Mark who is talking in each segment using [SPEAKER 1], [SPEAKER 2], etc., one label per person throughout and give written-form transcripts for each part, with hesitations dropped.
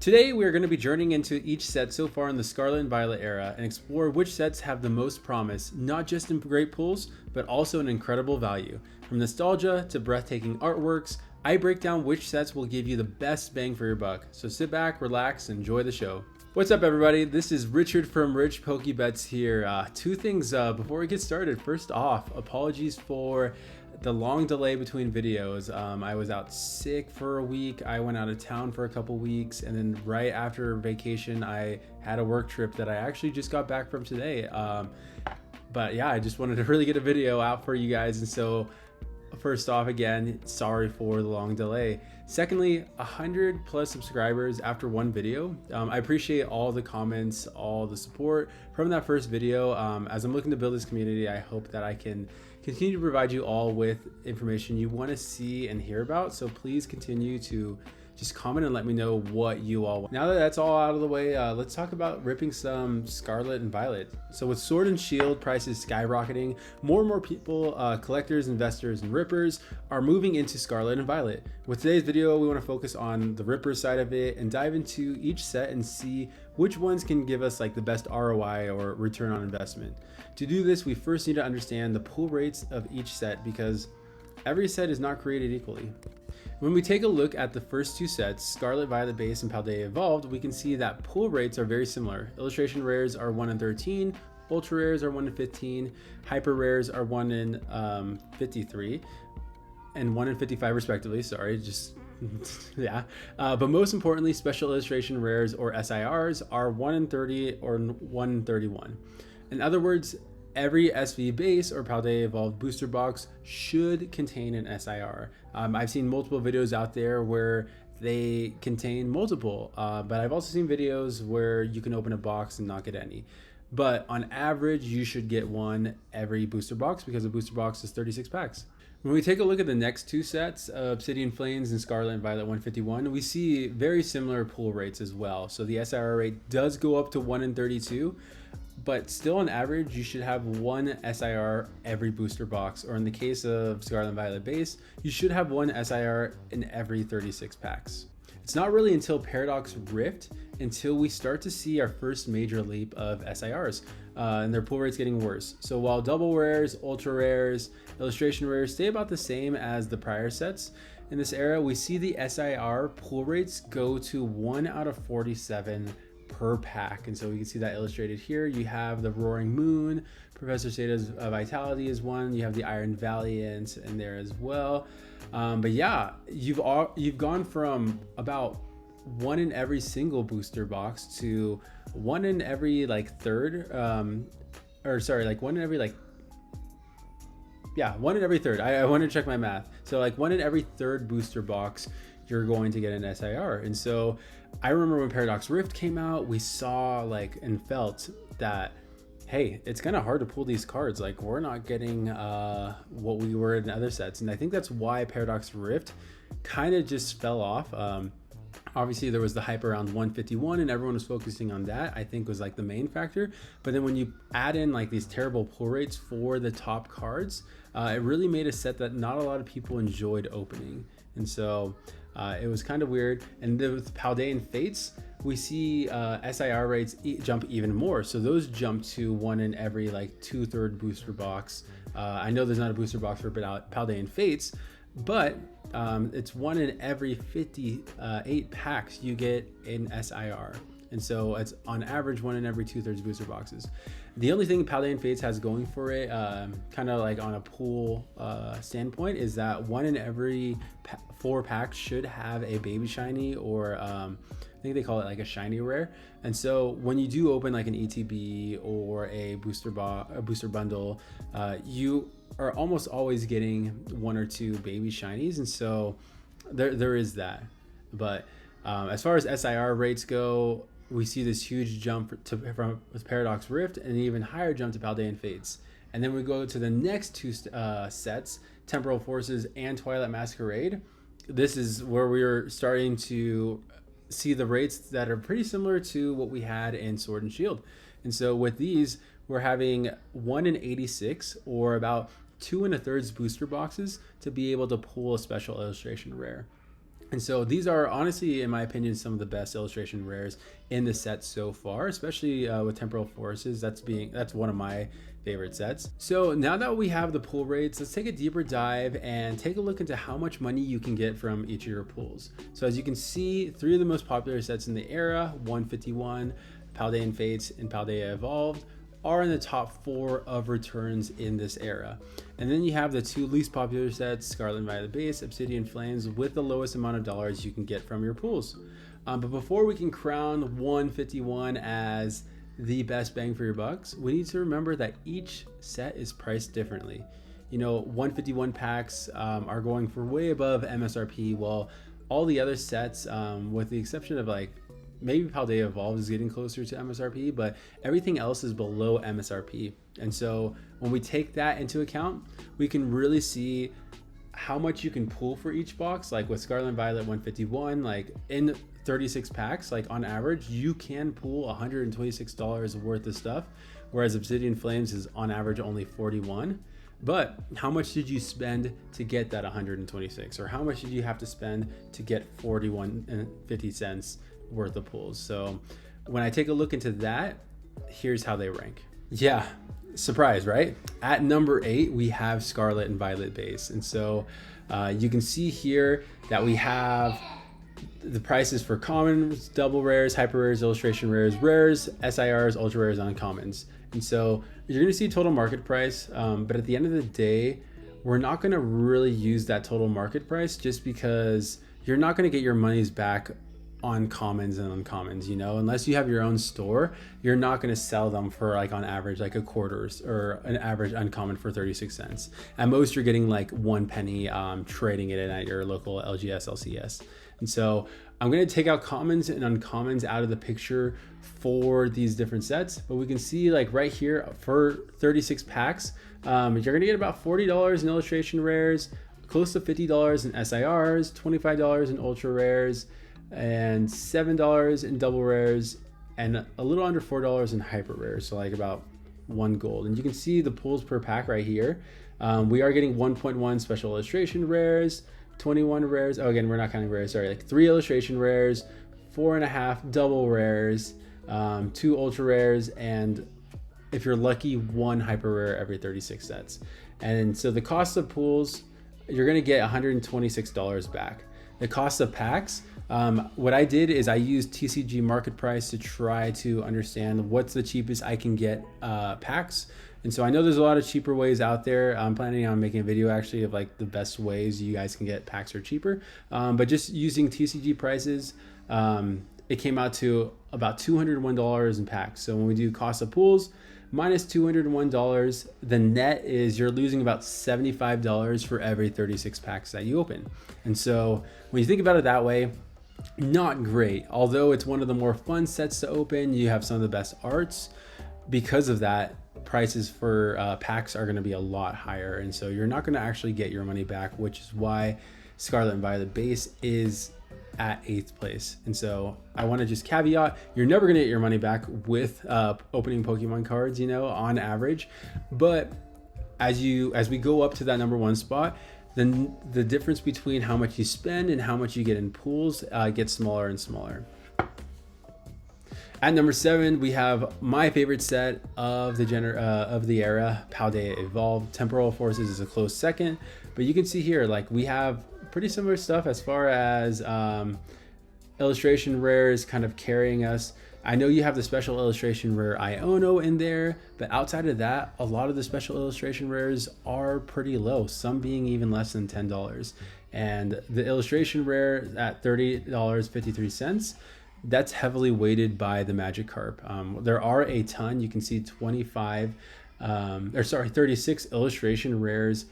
[SPEAKER 1] Today we are going to be journeying into each set so far in the Scarlet and Violet era and explore which sets have the most promise, not just in great pulls, but also in incredible value. From nostalgia to breathtaking artworks, I break down which sets will give you the best bang for your buck. So sit back, relax, and enjoy the show. What's up, everybody? This is Richard from Rich Pokebets here. Two things before we get started. First off, apologies for the long delay between videos. I was out sick for a week. I went out of town for a couple weeks, and then right after vacation, I had a work trip that I actually just got back from today. But yeah, I just wanted to really get a video out for you guys, and so first off, again, sorry for the long delay. Secondly, 100 plus subscribers after one video. I appreciate all the comments, all the support from that first video. As I'm looking to build this community, I hope that I can continue to provide you all with information you want to see and hear about. So please continue to just comment and let me know what you all want. Now that that's all out of the way, let's talk about ripping some Scarlet and Violet. So with Sword and Shield prices skyrocketing, more and more people, collectors, investors, and rippers are moving into Scarlet and Violet. With today's video, we want to focus on the ripper side of it and dive into each set and see which ones can give us like the best ROI or return on investment. To do this, we first need to understand the pull rates of each set because every set is not created equally. When we take a look at the first two sets, Scarlet Violet Base and Paldea Evolved, we can see that pull rates are very similar. Illustration rares are 1 in 13, ultra rares are 1 in 15, hyper rares are 1 in 53, and 1 in 55 respectively. Sorry, just yeah. But most importantly, special illustration rares or SIRs are 1 in 30 or 1 in 31. In other words, every SV base or Paldea Evolved booster box should contain an SIR. I've seen multiple videos out there where they contain multiple, but I've also seen videos where you can open a box and not get any. But on average, you should get one every booster box because a booster box is 36 packs. When we take a look at the next two sets, Obsidian Flames and Scarlet and Violet 151, we see very similar pull rates as well. So the SIR rate does go up to 1 in 32, but still on average, you should have one SIR every booster box, or in the case of Scarlet and Violet Base, you should have one SIR in every 36 packs. It's not really until Paradox Rift until we start to see our first major leap of SIRs, and their pull rates getting worse. So while double rares, ultra rares, illustration rares stay about the same as the prior sets, in this era, we see the SIR pull rates go to 1 out of 47 per pack. And so we can see that illustrated here. You have the Roaring Moon, Professor Zeta's Vitality is one, you have the Iron Valiant in there as well. But yeah, you've gone from about 1 in every single booster box to 1 in every like third, or sorry, like 1 in every like, yeah, 1 in every third. I want to check my math. So like 1 in every third booster box, you're going to get an SIR. And so I remember when Paradox Rift came out, we saw like and felt that, hey, it's kind of hard to pull these cards. Like we're not getting what we were in other sets. And I think that's why Paradox Rift kind of just fell off. Obviously there was the hype around 151 and everyone was focusing on that, I think was like the main factor. But then when you add in like these terrible pull rates for the top cards, it really made a set that not a lot of people enjoyed opening. And so it was kind of weird. And then with Paldean Fates, we see SIR rates jump even more. So those jump to 1 in every like 2/3 booster box. I know there's not a booster box for Paldean Fates, but it's 1 in every 58 packs you get an SIR. And so it's on average 1 in every 2/3 booster boxes. The only thing Paldean Fates has going for it, kind of like on a pool standpoint, is that 1 in every 4 packs should have a baby shiny, or I think they call it like a shiny rare. And so when you do open like an ETB or a booster bundle, you are almost always getting 1 or 2 baby shinies. And so there is that. But as far as SIR rates go, we see this huge jump from Paradox Rift and an even higher jump to Paldean Fates. And then we go to the next two sets, Temporal Forces and Twilight Masquerade. This is where we're starting to see the rates that are pretty similar to what we had in Sword and Shield. And so with these, we're having 1 in 86, or about 2 1/3 booster boxes to be able to pull a special illustration rare. And so these are honestly, in my opinion, some of the best illustration rares in the set so far, especially with Temporal Forces. That's one of my favorite sets. So now that we have the pool rates, let's take a deeper dive and take a look into how much money you can get from each of your pools. So as you can see, 3 of the most popular sets in the era, 151, Paldean Fates, and Paldea Evolved, are in the top 4 of returns in this era. And then you have the 2 least popular sets, Scarlet and Violet Base, Obsidian Flames, with the lowest amount of dollars you can get from your pools. But before we can crown 151 as the best bang for your bucks, we need to remember that each set is priced differently. You know, 151 packs are going for way above MSRP, while all the other sets, with the exception of like maybe Paldea Evolved, is getting closer to MSRP, but everything else is below MSRP. And so when we take that into account, we can really see how much you can pull for each box. Like with Scarlet and Violet 151, like in 36 packs, like on average, you can pull $126 worth of stuff, whereas Obsidian Flames is on average only 41. But how much did you spend to get that 126, or how much did you have to spend to get 41.50 cents worth of pulls? So when I take a look into that, here's how they rank. Yeah, surprise, right? At number 8, we have Scarlet and Violet Base. And so you can see here that we have the prices for commons, double rares, hyper rares, illustration rares, rares, SIRs, ultra rares, uncommons. And so you're going to see total market price, but at the end of the day, we're not going to really use that total market price, just because you're not going to get your monies back on commons and uncommons, you know, unless you have your own store. You're not going to sell them for like on average like a quarter or an average uncommon for 36 cents. At most you're getting like 1 penny, trading it in at your local LGS LCS. And so I'm going to take out commons and uncommons out of the picture for these different sets, but we can see like right here for 36 packs, you're going to get about $40 in illustration rares, close to $50 in SIRs, $25 in ultra rares, and $7 in double rares, and a little under $4 in hyper rares, so like about 1 gold. And you can see the pulls per pack right here. We are getting 1.1 special illustration rares, 21 rares. Oh, again, we're not counting rares, sorry, like 3 illustration rares, 4.5 double rares, 2 ultra rares, and if you're lucky, 1 hyper rare every 36 sets. And so the cost of pools, you're gonna get $126 back. The cost of packs, what I did is I used TCG market price to try to understand what's the cheapest I can get packs. And so I know there's a lot of cheaper ways out there. I'm planning on making a video actually of like the best ways you guys can get packs for cheaper. But just using TCG prices, it came out to about $201 in packs. So when we do cost of pools minus $201, the net is you're losing about $75 for every 36 packs that you open. And so when you think about it that way, not great. Although it's one of the more fun sets to open, you have some of the best arts. Because of that, prices for packs are going to be a lot higher, and so you're not going to actually get your money back, which is why Scarlet and Violet Base is at 8th place. And so I want to just caveat, you're never going to get your money back with opening Pokemon cards, you know, on average. But as we go up to that number 1 spot, then the difference between how much you spend and how much you get in pools gets smaller and smaller. At number 7, we have my favorite set of the era, Paldea Evolved. Temporal Forces is a close second, but you can see here, like, we have pretty similar stuff as far as illustration rares kind of carrying us. I know you have the special illustration rare Iono in there, but outside of that, a lot of the special illustration rares are pretty low, some being even less than $10. And the illustration rare at $30.53, that's heavily weighted by the Magikarp. There are a ton. You can see 36 illustration rares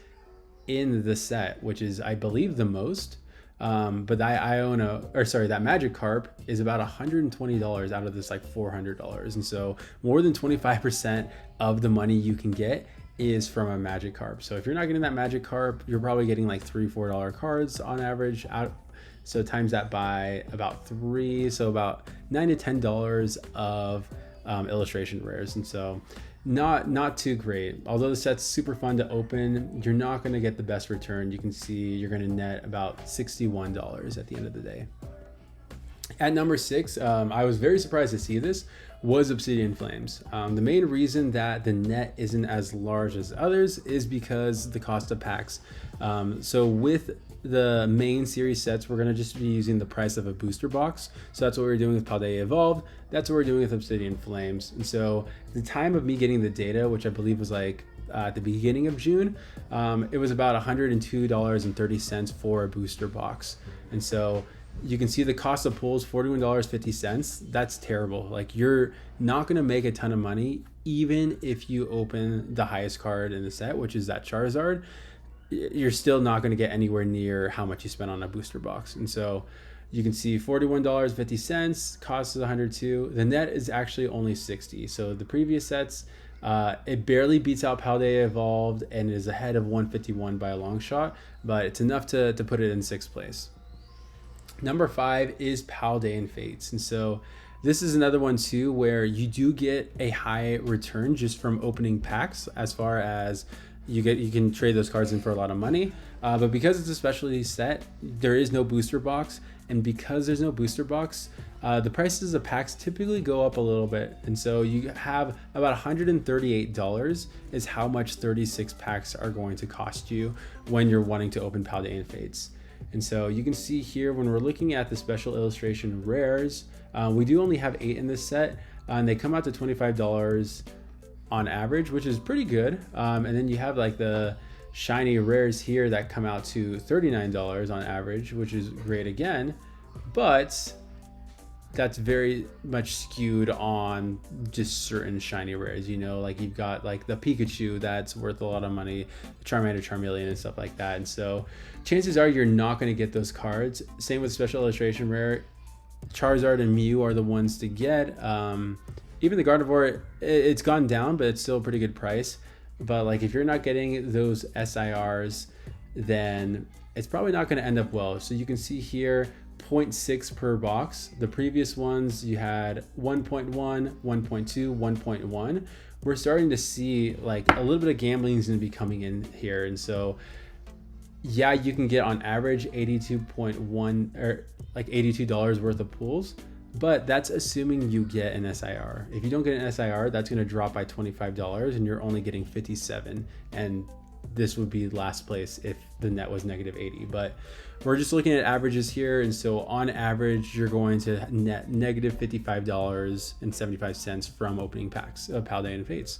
[SPEAKER 1] in the set, which is, I believe, the most. But that Magikarp is about $120 out of this like $400. And so more than 25% of the money you can get is from a Magikarp. So if you're not getting that Magikarp, you're probably getting like $3-4 cards on average out. So times that by about 3, so about $9 to $10 of illustration rares. And so not too great. Although the set's super fun to open, you're not going to get the best return. You can see you're going to net about $61 at the end of the day. At number 6, I was very surprised to see this, was Obsidian Flames. The main reason that the net isn't as large as others is because the cost of packs. So with the main series sets, we're going to just be using the price of a booster box. So that's what we're doing with Paldea Evolved. That's what we're doing with Obsidian Flames. And so the time of me getting the data, which I believe was like at the beginning of June, it was about $102.30 for a booster box. And so you can see the cost of pulls, $41.50. That's terrible. Like, you're not going to make a ton of money even if you open the highest card in the set, which is that Charizard. You're still not going to get anywhere near how much you spent on a booster box. And so you can see $41.50, cost is $102. The net is actually only $60. So the previous sets, it barely beats out Paldea Evolved and is ahead of $151 by a long shot, but it's enough to put it in 6th place. Number 5 is Paldean Fates. And so this is another one too where you do get a high return just from opening packs, as far as you can trade those cards in for a lot of money. But because it's a specialty set, there is no booster box. And because there's no booster box, the prices of packs typically go up a little bit. And so you have about $138 is how much 36 packs are going to cost you when you're wanting to open Paldean Fates. And so you can see here, when we're looking at the special illustration rares, we do only have 8 in this set, and they come out to $25 on average, which is pretty good. And then you have like the shiny rares here that come out to $39 on average, which is great again, but that's very much skewed on just certain shiny rares. You know, like you've got like the Pikachu that's worth a lot of money, Charmander, Charmeleon, and stuff like that. And so chances are you're not going to get those cards. Same with special illustration rare. Charizard and Mew are the ones to get. Even the Gardevoir, it's gone down, but it's still a pretty good price. But like, if you're not getting those SIRs, then it's probably not going to end up well. So you can see here, 0.6 per box. The previous ones you had 1.1, 1.2, 1.1. We're starting to see like a little bit of gambling is going to be coming in here. And so yeah, you can get on average 82.1 or like $82 worth of pulls, but that's assuming you get an SIR. If you don't get an SIR, that's going to drop by $25 and you're only getting 57. And this would be last place if the net was -80. But we're just looking at averages here. And so on average, you're going to net $-55.75 from opening packs of Paldean Fates.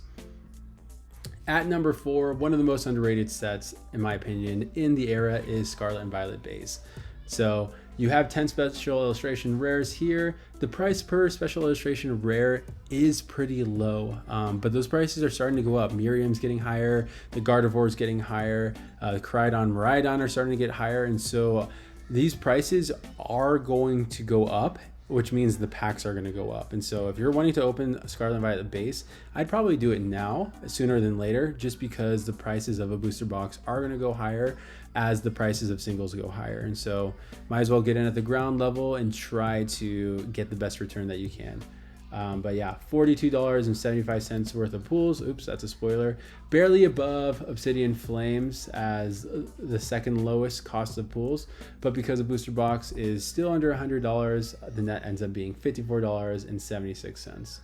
[SPEAKER 1] At number 4, one of the most underrated sets, in my opinion, in the era is Scarlet and Violet Base. So you have 10 special illustration rares here. The price per special illustration rare is pretty low, but those prices are starting to go up. Miriam's getting higher, the Gardevoir is getting higher, Koraidon, Miraidon are starting to get higher, and so these prices are going to go up, which means the packs are going to go up. And so if you're wanting to open Scarlet and Violet Base, I'd probably do it now sooner than later, just because the prices of a booster box are going to go higher as the prices of singles go higher. And so might as well get in at the ground level and try to get the best return that you can. But yeah, $42.75 worth of pools. Oops, that's a spoiler. Barely above Obsidian Flames as the second lowest cost of pools. But because a booster box is still under $100, the net ends up being $54.76.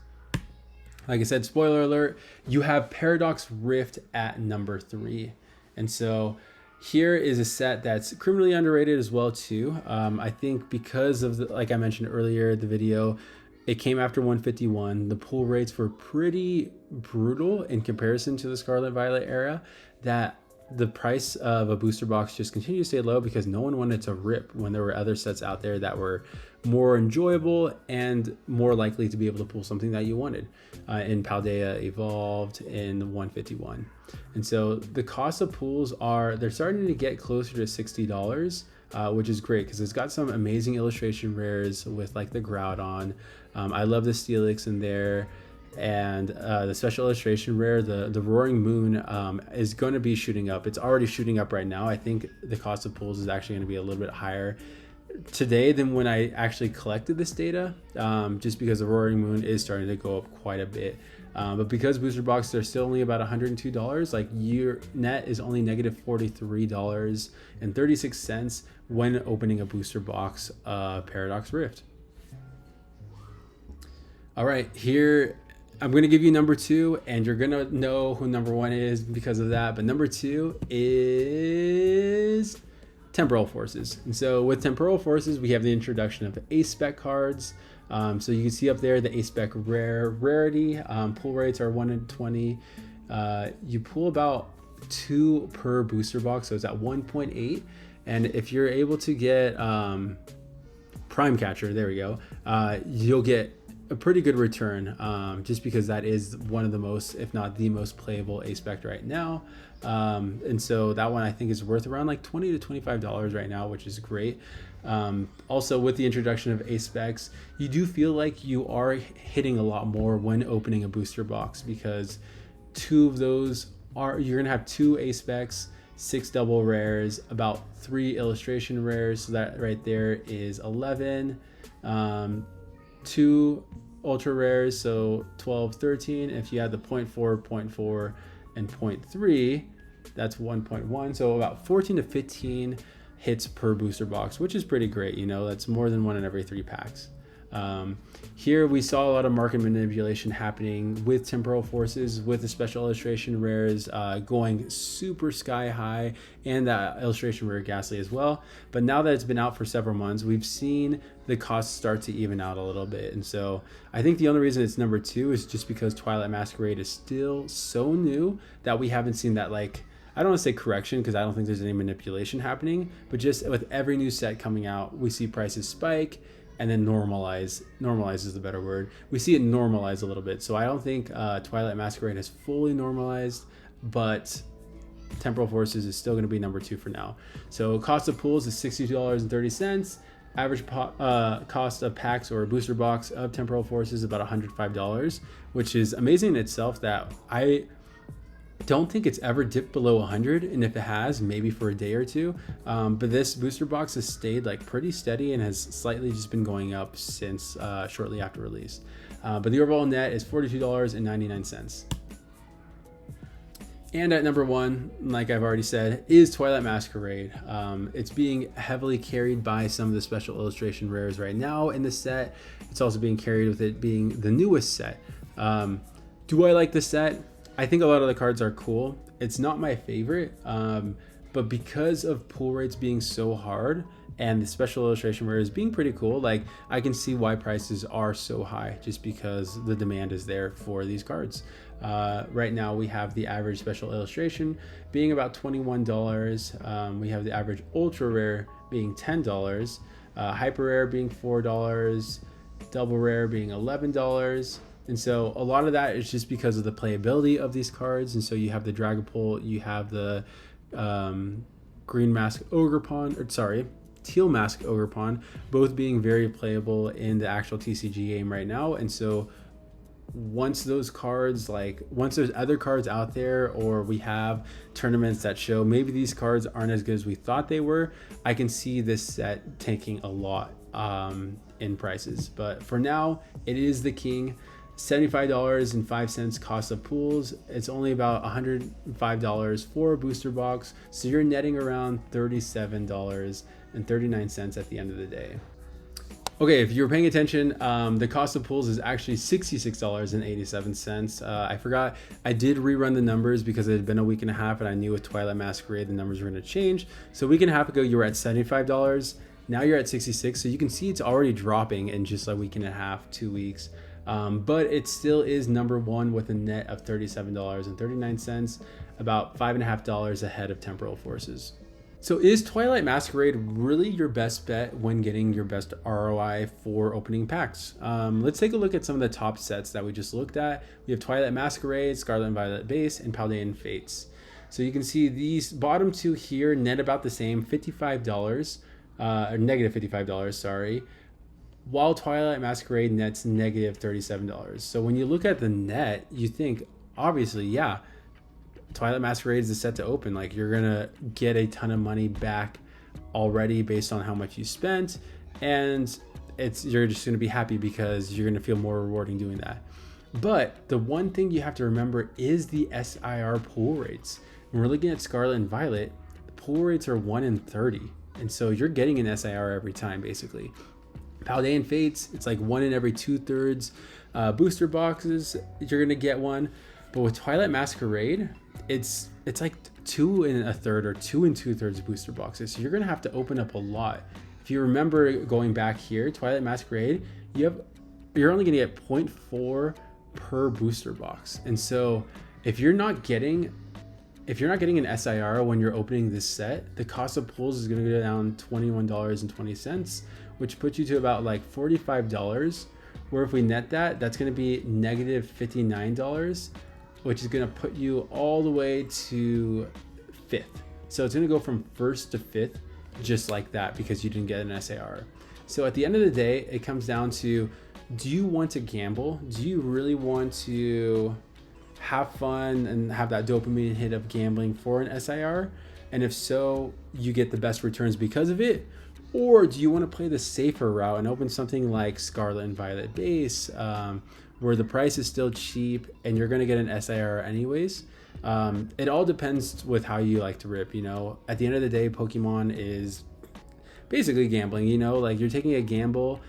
[SPEAKER 1] Like I said, spoiler alert, you have Paradox Rift at number 3. And so here is a set that's criminally underrated as well too. I think because of like I mentioned earlier, the video, it came after 151. The pull rates were pretty brutal in comparison to the Scarlet Violet era, that the price of a booster box just continued to stay low because no one wanted to rip when there were other sets out there that were more enjoyable and more likely to be able to pull something that you wanted in Paldea Evolved in 151. And so the cost of pools they're starting to get closer to $60, which is great because it's got some amazing illustration rares with like the Groudon. I love the Steelix in there. And the special illustration rare, the Roaring Moon, is going to be shooting up. It's already shooting up right now. I think the cost of pulls is actually going to be a little bit higher today than when I actually collected this data, just because the Roaring Moon is starting to go up quite a bit. But because booster boxes are still only about $102, like your net is only negative $43.36 when opening a booster box Paradox Rift. All right, here I'm going to give you number 2, and you're going to know who number 1 is because of that. But number 2 is Temporal Forces. And so with Temporal Forces, we have the introduction of Ace Spec cards. So you can see up there the Ace Spec rarity. Pull rates are 1 in 20. You pull about 2 per booster box, so it's at 1.8. And if you're able to get Prime Catcher, there we go, you'll get a pretty good return, just because that is one of the most, if not the most playable Ace Spec right now. And so that one I think is worth around like $20 to $25 right now, which is great. Also with the introduction of Ace Specs, you do feel like you are hitting a lot more when opening a booster box, because 2 of those are, you're gonna have 2 Ace Specs, 6 double rares, about 3 illustration rares, so that right there is 11, 2 ultra rares, so 12, 13. If you add the 0.4, 0.4, and 0.3, that's 1.1, so about 14 to 15 hits per booster box, which is pretty great. You know, that's more than 1 in every 3 packs. Here we saw a lot of market manipulation happening with Temporal Forces, with the special illustration rares going super sky high, and that illustration rare Ghastly as well. But now that it's been out for several months, we've seen the costs start to even out a little bit. And so I think the only reason it's number 2 is just because Twilight Masquerade is still so new that we haven't seen that, like, I don't want to say correction because I don't think there's any manipulation happening, but just with every new set coming out, we see prices spike and then normalize is the better word. We see it normalize a little bit. So I don't think Twilight Masquerade has fully normalized, but Temporal Forces is still going to be number 2 for now. So cost of pools is $62.30. Average cost of packs or booster box of Temporal Forces is about $105, which is amazing in itself. That I don't think it's ever dipped below 100, and if it has, maybe for a day or two. But this booster box has stayed like pretty steady and has slightly just been going up since shortly after release. But the overall net is $42.99. And at number 1, like I've already said, is Twilight Masquerade. It's being heavily carried by some of the special illustration rares right now in the set. It's also being carried with it being the newest set. Do I like the set? I think a lot of the cards are cool. It's not my favorite, but because of pull rates being so hard and the special illustration rares being pretty cool, like I can see why prices are so high, just because the demand is there for these cards. Right now we have the average special illustration being about $21. We have the average ultra rare being $10, hyper rare being $4, double rare being $11. And so a lot of that is just because of the playability of these cards. And so you have the Dragapult, you have the Green Mask Ogerpon, or sorry, Teal Mask Ogerpon, both being very playable in the actual TCG game right now. And so once those cards, like once there's other cards out there, or we have tournaments that show maybe these cards aren't as good as we thought they were, I can see this set taking a lot in prices. But for now, it is the king. $75.05 cost of pools. It's only about $105 for a booster box, so you're netting around $37.39 at the end of the day. Okay, if you were paying attention, the cost of pools is actually $66.87. I forgot, I did rerun the numbers because it had been a week and a half and I knew with Twilight Masquerade the numbers were going to change. So a week and a half ago you were at $75, now you're at $66, so you can see it's already dropping in just a week and a half, 2 weeks. But it still is number 1 with a net of $37.39, about $5.50 ahead of Temporal Forces. So is Twilight Masquerade really your best bet when getting your best ROI for opening packs? Let's take a look at some of the top sets that we just looked at. We have Twilight Masquerade, Scarlet and Violet Base, and Paldean Fates. So you can see these bottom 2 here net about the same, $55, or negative $55, sorry, while Twilight Masquerade nets negative $37. So when you look at the net, you think, obviously, yeah, Twilight Masquerade is the set to open. Like, you're gonna get a ton of money back already based on how much you spent, and you're just going to be happy because you're going to feel more rewarding doing that. But the one thing you have to remember is the SIR pull rates. When we're looking at Scarlet and Violet, the pull rates are 1 in 30, and so you're getting an SIR every time basically. Paldean Fates, it's like 1 in every 2/3 booster boxes you're gonna get one. But with Twilight Masquerade, it's like 2 in 1/3 or 2 in 2/3 booster boxes. So you're gonna have to open up a lot. If you remember going back here, Twilight Masquerade, you're only gonna get 0.4 per booster box. And so if you're not getting an SIR when you're opening this set, the cost of pulls is gonna go down $21.20, which puts you to about like $45. Where if we net that, that's gonna be negative $59, which is gonna put you all the way to 5th. So it's gonna go from 1st to 5th just like that because you didn't get an SIR. So at the end of the day, it comes down to, do you want to gamble? Do you really want to have fun and have that dopamine hit of gambling for an SIR? And if so, you get the best returns because of it? Or do you want to play the safer route and open something like Scarlet and Violet base, where the price is still cheap and you're going to get an SIR anyways? It all depends with how you like to rip, you know. At the end of the day, Pokemon is basically gambling, you know, like you're taking a gamble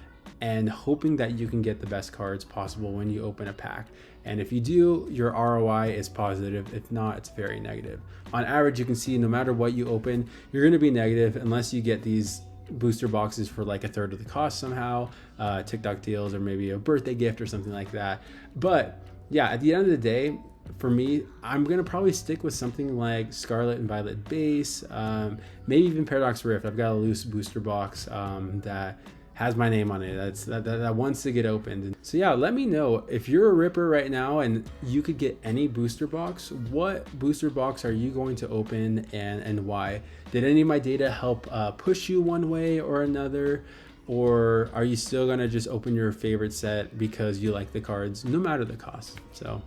[SPEAKER 1] and hoping that you can get the best cards possible when you open a pack. And if you do, your ROI is positive. If not, it's very negative. On average, you can see no matter what you open, you're going to be negative unless you get these booster boxes for like 1/3 of the cost somehow, TikTok deals, or maybe a birthday gift or something like that. But yeah, at the end of the day, for me, I'm gonna probably stick with something like Scarlet and Violet base, maybe even Paradox Rift. I've got a loose booster box that has my name on it, that wants to get opened. So yeah, let me know if you're a ripper right now and you could get any booster box, what booster box are you going to open and why? Did any of my data help push you one way or another? Or are you still gonna just open your favorite set because you like the cards no matter the cost? So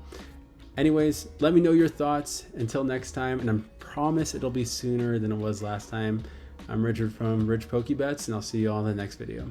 [SPEAKER 1] anyways, let me know your thoughts. Until next time, and I promise it'll be sooner than it was last time. I'm Richard from Rich Pokebets, and I'll see you all in the next video.